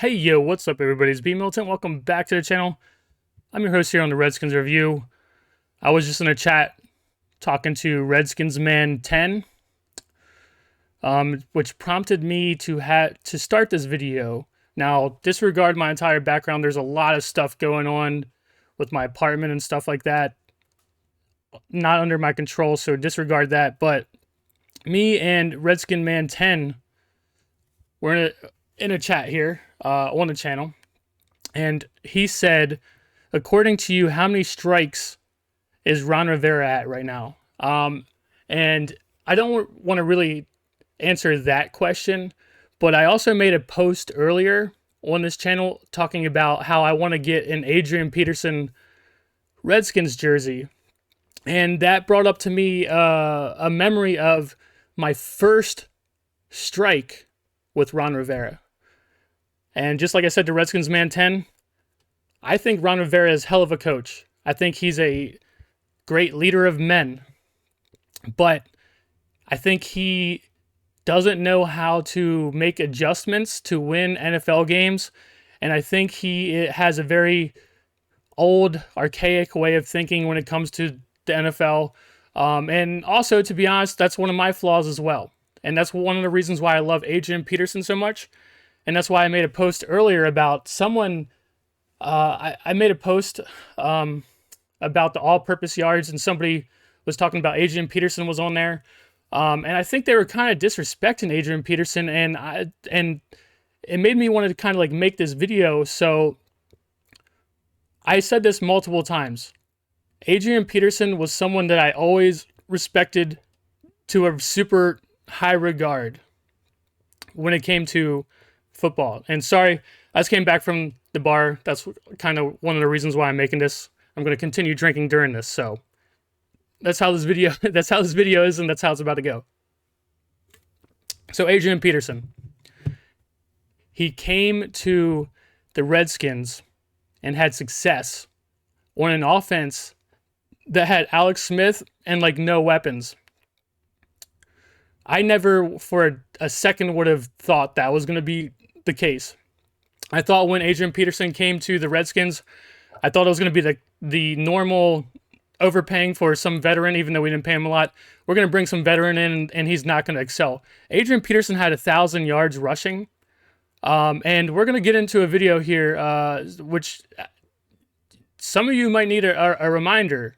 Hey, yo, what's up, everybody? It's B Militant. Welcome back to the channel. I'm your host here on the Redskins Review. I was just in a chat talking to Redskins Man 10, which prompted me to start this video. Now, disregard my entire background. There's a lot of stuff going on with my apartment and stuff like that. Not under my control, so disregard that. But me and Redskin Man 10, we're in a chat here on the channel, and he said, according to you, how many strikes is Ron Rivera at right now? And I don't want to really answer that question, but I also made a post earlier on this channel talking about how I want to get an Adrian Peterson Redskins jersey. And that brought up to me a memory of my first strike with Ron Rivera. And just like I said to Redskins Man 10, I think Ron Rivera is hell of a coach. I think he's a great leader of men. But I think he doesn't know how to make adjustments to win NFL games. And I think he has a very old, archaic way of thinking when it comes to the NFL. And also, to be honest, that's one of my flaws as well. And that's one of the reasons why I love Adrian Peterson so much. And that's why I made a post earlier about someone. I made a post about the all-purpose yards, and somebody was talking about Adrian Peterson was on there. And I think they were kind of disrespecting Adrian Peterson, and it made me want to kind of like make this video. So I said this multiple times. Adrian Peterson was someone that I always respected to a super high regard when it came to football. And sorry, I just came back from the bar. That's kind of one of the reasons why I'm making this. I'm going to continue drinking during this. So that's how this video is, and that's how it's about to go. So Adrian Peterson, he came to the Redskins and had success on an offense that had Alex Smith and like no weapons. I never for a second would have thought that was going to be the case. I thought when Adrian Peterson came to the Redskins, I thought it was going to be the normal overpaying for some veteran, even though we didn't pay him a lot. We're going to bring some veteran in, and he's not going to excel. Adrian Peterson had 1,000 yards rushing, and we're going to get into a video here, which some of you might need a reminder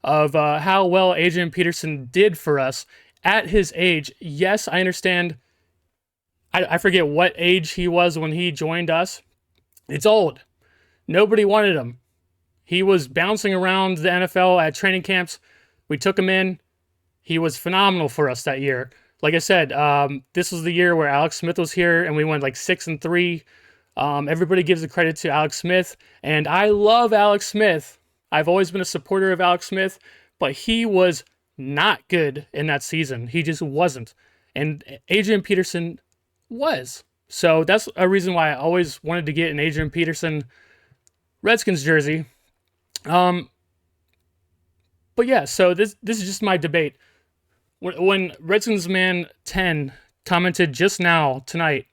of how well Adrian Peterson did for us at his age. Yes, I understand. I forget what age he was when he joined us. It's old. Nobody wanted him. He was bouncing around the NFL at training camps. We took him in. He was phenomenal for us that year. Like I said, this was the year where Alex Smith was here, and we went like 6-3. Everybody gives the credit to Alex Smith, and I love Alex Smith. I've always been a supporter of Alex Smith, but he was not good in that season. He just wasn't. And Adrian Peterson was. So that's a reason why I always wanted to get an Adrian Peterson Redskins jersey. But yeah, so this is just my debate. When Redskins Man 10 commented just now, tonight,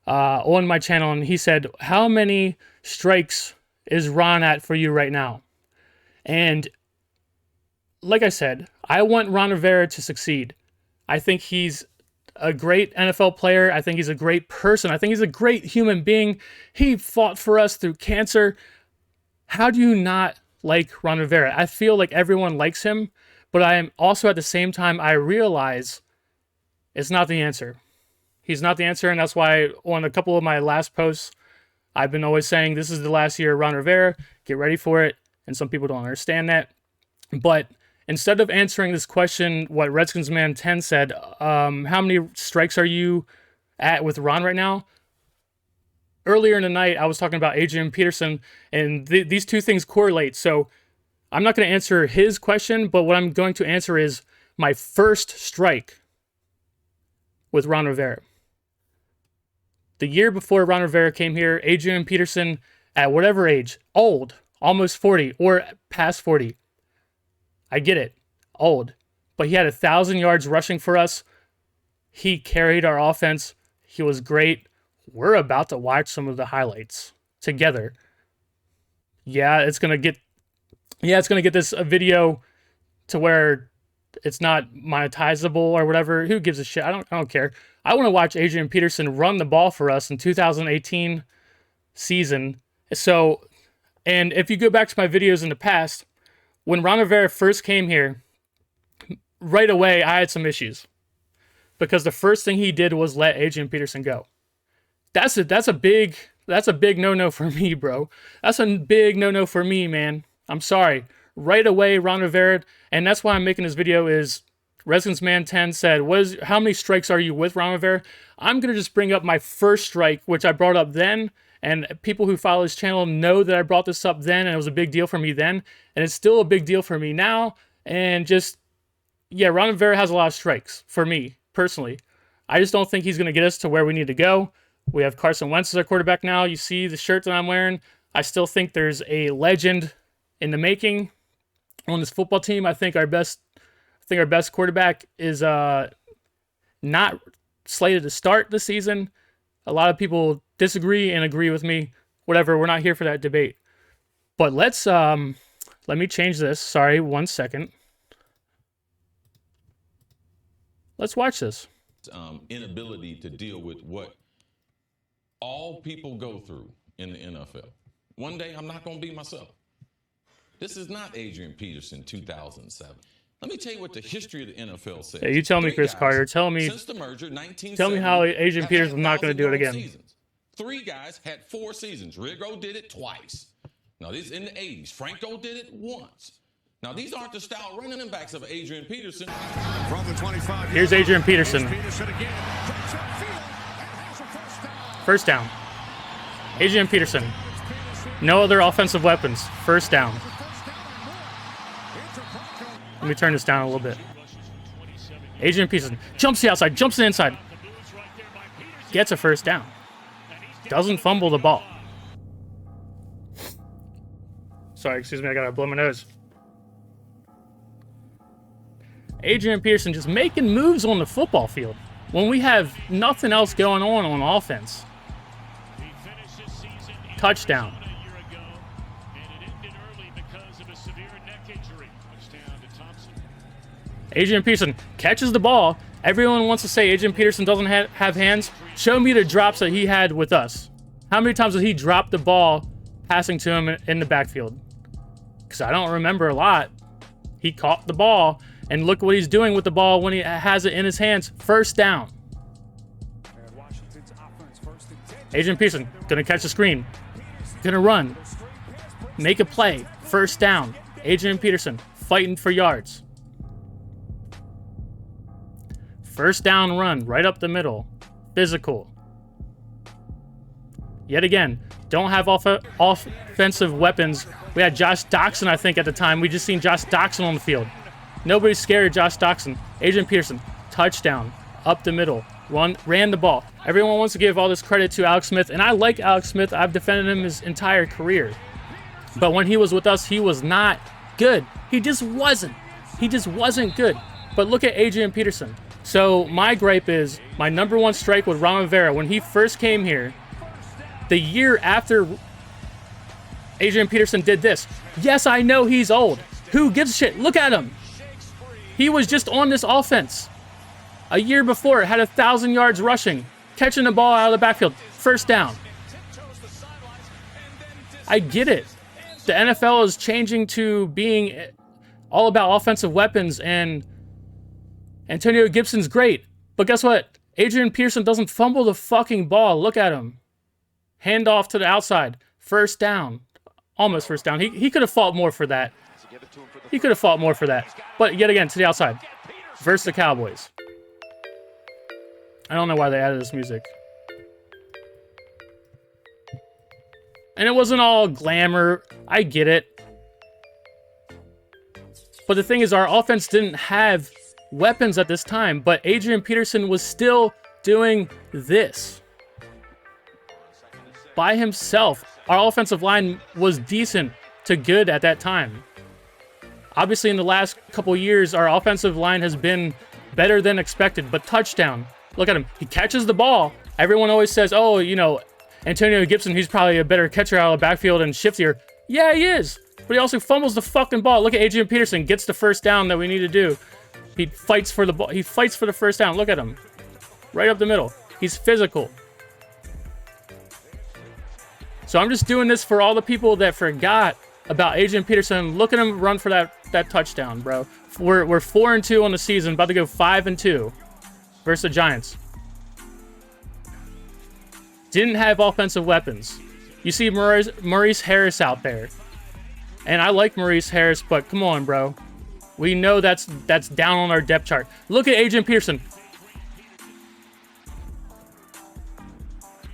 on my channel, and he said, how many strikes is Ron at for you right now? And like I said, I want Ron Rivera to succeed. I think he's a great NFL player. I think he's a great person. I think he's a great human being. He fought for us through cancer. How do you not like Ron Rivera? I feel like everyone likes him, but I am also at the same time, I realize it's not the answer. He's not the answer, and that's why on a couple of my last posts, I've been always saying this is the last year of Ron Rivera. Get ready for it. And some people don't understand that. But instead of answering this question, what Redskins Man 10 said, how many strikes are you at with Ron right now? Earlier in the night, I was talking about Adrian Peterson, and these two things correlate. So I'm not going to answer his question, but what I'm going to answer is my first strike with Ron Rivera. The year before Ron Rivera came here, Adrian Peterson, at whatever age, old, almost 40 or past 40. I get it, old. But he had 1,000 yards rushing for us. He carried our offense. He was great. we're about to watch some of the highlights together. Yeah, it's gonna get this a video to where it's not monetizable or whatever. Who gives a shit? I don't care. I want to watch Adrian Peterson run the ball for us in 2018 season. So, and if you go back to my videos in the past, when Ron Rivera first came here, right away I had some issues because the first thing he did was let Adrian Peterson go. That's a big no-no for me, bro. That's a big no-no for me, man. I'm sorry. Right away, Ron Rivera, and that's why I'm making this video, is Redskins Man 10 said, how many strikes are you with Ron Rivera? I'm going to just bring up my first strike, which I brought up then, and people who follow his channel know that I brought this up then, and it was a big deal for me then, and it's still a big deal for me now, and just, yeah, Ron Rivera has a lot of strikes for me, personally. I just don't think he's going to get us to where we need to go. We have Carson Wentz as our quarterback now. You see the shirt that I'm wearing. I still think there's a legend in the making on this football team. I think our best quarterback is not slated to start this season. A lot of people disagree and agree with me. Whatever, we're not here for that debate. But let me change this. Sorry, 1 second. Let's watch this. Inability to deal with what all people go through in the NFL. One day I'm not going to be myself. This is not Adrian Peterson 2007. Let me tell you what the history of the NFL says. Yeah, you tell me, Chris Carter. Tell me how Adrian Peterson's not going to do it again. Seasons. 3 guys had 4 seasons. Riggo did it twice. Now, this is in the 80s. Franco did it once. Now, these aren't the style running backs of Adrian Peterson. From the 25. Here's Adrian Peterson. First down. Adrian Peterson. No other offensive weapons. First down. Let me turn this down a little bit. Adrian Peterson jumps the outside, jumps the inside. Gets a first down. Doesn't fumble the ball. Sorry, excuse me, I gotta blow my nose. Adrian Peterson just making moves on the football field when we have nothing else going on offense. Touchdown. Adrian Peterson catches the ball. Everyone wants to say Adrian Peterson doesn't have hands. Show me the drops that he had with us. How many times did he drop the ball passing to him in the backfield? Because I don't remember a lot. He caught the ball, and look what he's doing with the ball when he has it in his hands. First down. Adrian Peterson going to catch the screen. Going to run. Make a play. First down. Adrian Peterson fighting for yards. First down run, right up the middle. Physical. Yet again, don't have offensive weapons. We had Josh Doxson, I think, at the time. We just seen Josh Doxson on the field. Nobody's scared of Josh Doxson. Adrian Peterson, touchdown, up the middle, ran the ball. Everyone wants to give all this credit to Alex Smith, and I like Alex Smith. I've defended him his entire career. But when he was with us, he was not good. He just wasn't. He just wasn't good. But look at Adrian Peterson. So my gripe is my number 1 strike with Ron Rivera. When he first came here, the year after Adrian Peterson did this. Yes, I know he's old. Who gives a shit? Look at him. He was just on this offense. A year before, had 1,000 yards rushing, catching the ball out of the backfield. First down. I get it. The NFL is changing to being all about offensive weapons, and Antonio Gibson's great. But guess what? Adrian Peterson doesn't fumble the fucking ball. Look at him. Hand off to the outside. First down. Almost first down. He could have fought more for that. He could have fought more for that. But yet again, to the outside. Versus the Cowboys. I don't know why they added this music. And it wasn't all glamour. I get it. But the thing is, our offense didn't have weapons at this time. But Adrian Peterson was still doing this. By himself. Our offensive line was decent to good at that time. Obviously, in the last couple years, our offensive line has been better than expected. But touchdown. Look at him. He catches the ball. Everyone always says, oh, you know, Antonio Gibson, he's probably a better catcher out of the backfield and shiftier. Yeah, he is. But he also fumbles the fucking ball. Look at Adrian Peterson, gets the first down that we need to do. He fights for the ball. He fights for the first down. Look at him. Right up the middle. He's physical. So I'm just doing this for all the people that forgot about Adrian Peterson. Look at him run for that touchdown, bro. We're 4-2 on the season, about to go 5-2 versus the Giants. Didn't have offensive weapons. You see Maurice Harris out there. And I like Maurice Harris, but come on, bro. We know that's down on our depth chart. Look at Adrian Peterson.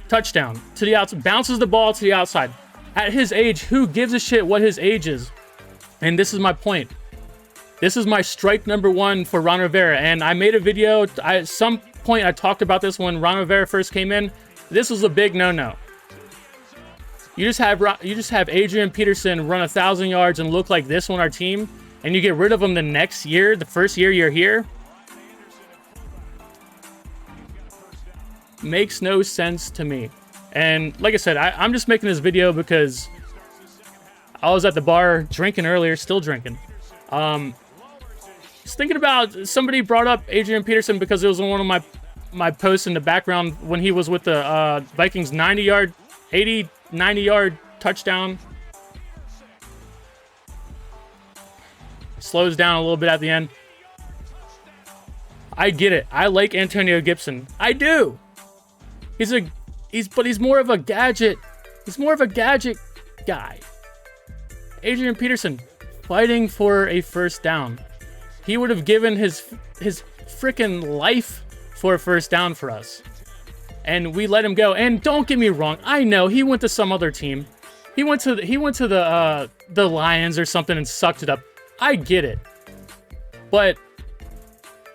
Touchdown to the outside. Bounces the ball to the outside. At his age, who gives a shit what his age is? And this is my point. This is my strike number one for Ron Rivera. And I made a video. At some point, I talked about this when Ron Rivera first came in. This was a big no-no. You just have Adrian Peterson run 1,000 yards and look like this on our team, and you get rid of him the next year, the first year you're here. Makes no sense to me. And like I said, I'm just making this video because I was at the bar drinking earlier, still drinking. Just thinking about, somebody brought up Adrian Peterson because it was on one of my posts in the background when he was with the Vikings 90-yard touchdown. Slows down a little bit at the end. I get it. I like Antonio Gibson. I do. But he's more of a gadget. He's more of a gadget guy. Adrian Peterson fighting for a first down. He would have given his freaking life for a first down for us. And we let him go. And don't get me wrong, I know he went to some other team. He went to the Lions or something and sucked it up. I get it. But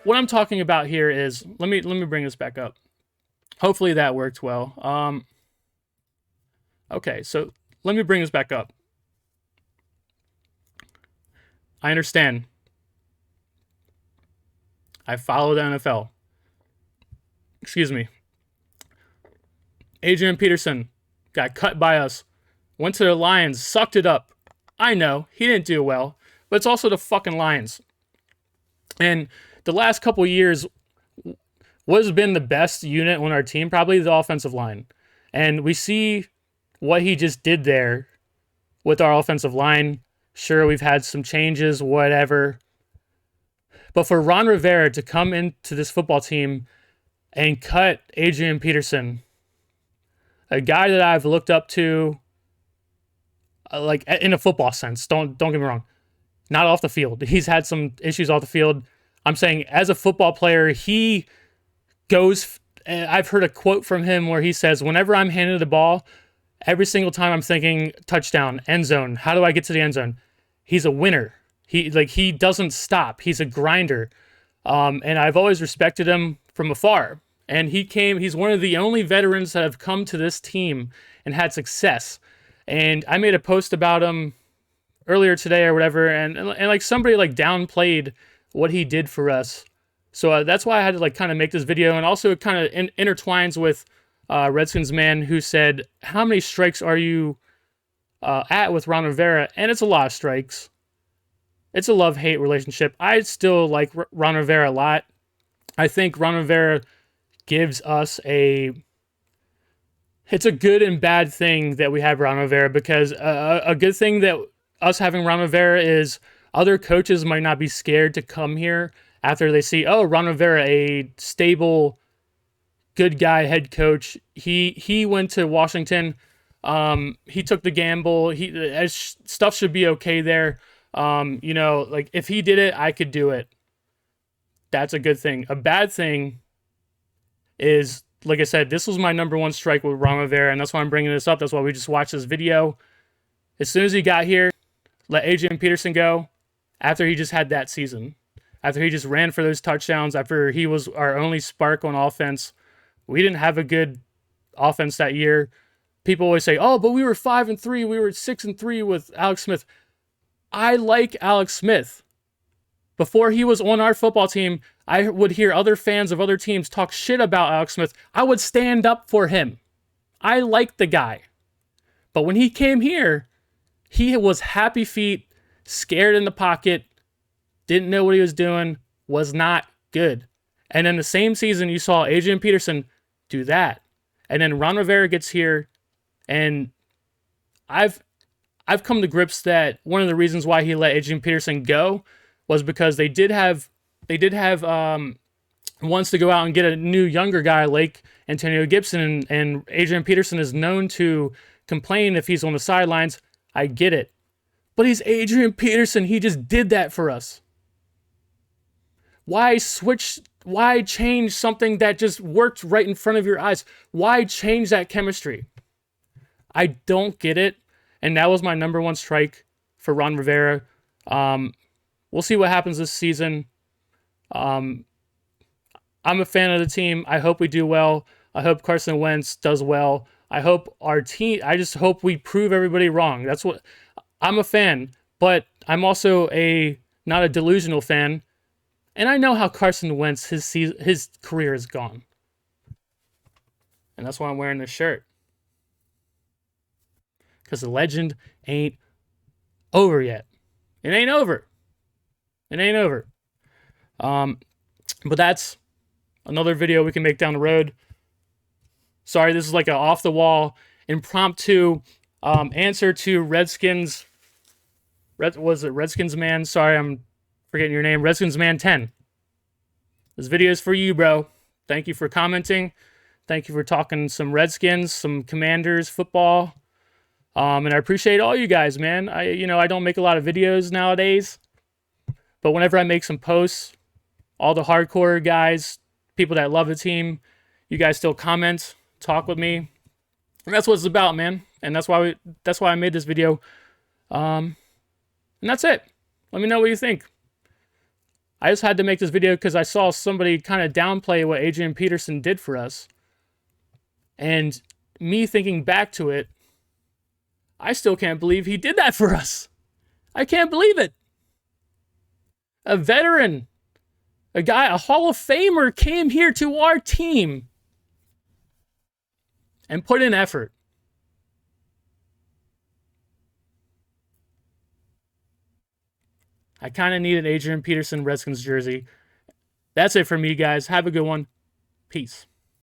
what I'm talking about here is, let me bring this back up. Hopefully that worked well. Okay, so let me bring this back up. I understand. I follow the NFL. Excuse me. Adrian Peterson got cut by us. Went to the Lions, sucked it up. I know, he didn't do well. But it's also the fucking Lions. And the last couple of years, what has been the best unit on our team? Probably the offensive line. And we see what he just did there with our offensive line. Sure, we've had some changes, whatever. But for Ron Rivera to come into this football team and cut Adrian Peterson, a guy that I've looked up to, like in a football sense, don't get me wrong, not off the field. He's had some issues off the field. I'm saying as a football player, he goes, I've heard a quote from him where he says, whenever I'm handed the ball, every single time I'm thinking touchdown, end zone. How do I get to the end zone? He's a winner. He doesn't stop. He's a grinder. And I've always respected him from afar. And he's one of the only veterans that have come to this team and had success. And I made a post about him earlier today or whatever, and like somebody like downplayed what he did for us. So that's why I had to like kind of make this video. And also it kind of intertwines with Redskins man who said, how many strikes are you at with Ron Rivera? And it's a lot of strikes. It's a love-hate relationship. I still like Ron Rivera a lot. I think Ron Rivera gives us it's a good and bad thing that we have Ron Rivera, because a good thing that us having Ron Rivera is other coaches might not be scared to come here after they see, oh, Ron Rivera, a stable, good guy head coach. He went to Washington. He took the gamble. Stuff should be okay there. Like if he did it, I could do it. That's a good thing. A bad thing is, like I said, this was my number one strike with Ron Rivera, and that's why I'm bringing this up. That's why we just watched this video. As soon as he got here, let Adrian Peterson go after he just had that season. After he just ran for those touchdowns, after he was our only spark on offense. We didn't have a good offense that year. People always say, oh, but we were 5-3. We were 6-3 with Alex Smith. I like Alex Smith. Before he was on our football team, I would hear other fans of other teams talk shit about Alex Smith. I would stand up for him. I liked the guy. But when he came here, he was happy feet, scared in the pocket, didn't know what he was doing, was not good. And then the same season, you saw Adrian Peterson do that. And then Ron Rivera gets here, and I've come to grips that one of the reasons why he let Adrian Peterson go was because they did have wants to go out and get a new younger guy like Antonio Gibson, and Adrian Peterson is known to complain if he's on the sidelines. I get it. But he's Adrian Peterson. He just did that for us. Why switch? Why change something that just worked right in front of your eyes? Why change that chemistry? I don't get it. And that was my number one strike for Ron Rivera. We'll see what happens this season. I'm a fan of the team. I hope we do well. I hope Carson Wentz does well. I hope our team, I just hope we prove everybody wrong. That's what I'm a fan, but I'm also not a delusional fan. And I know how Carson Wentz, his career is gone. And that's why I'm wearing this shirt. Because the legend ain't over yet. It ain't over. It ain't over. But that's another video we can make down the road. Sorry, this is like an off-the-wall, impromptu answer to Redskins. Was it Redskins Man? Sorry, I'm forgetting your name. Redskins Man 10. This video is for you, bro. Thank you for commenting. Thank you for talking some Redskins, some Commanders football. And I appreciate all you guys, man. I don't make a lot of videos nowadays, but whenever I make some posts, all the hardcore guys, people that love the team, you guys still comment, talk with me. And that's what it's about, man. And that's why I made this video. And that's it. Let me know what you think. I just had to make this video because I saw somebody kind of downplay what Adrian Peterson did for us. And me thinking back to it, I still can't believe he did that for us. I can't believe it. A veteran, a guy, a Hall of Famer came here to our team and put in effort. I kind of needed Adrian Peterson Redskins jersey. That's it for me, guys. Have a good one. Peace.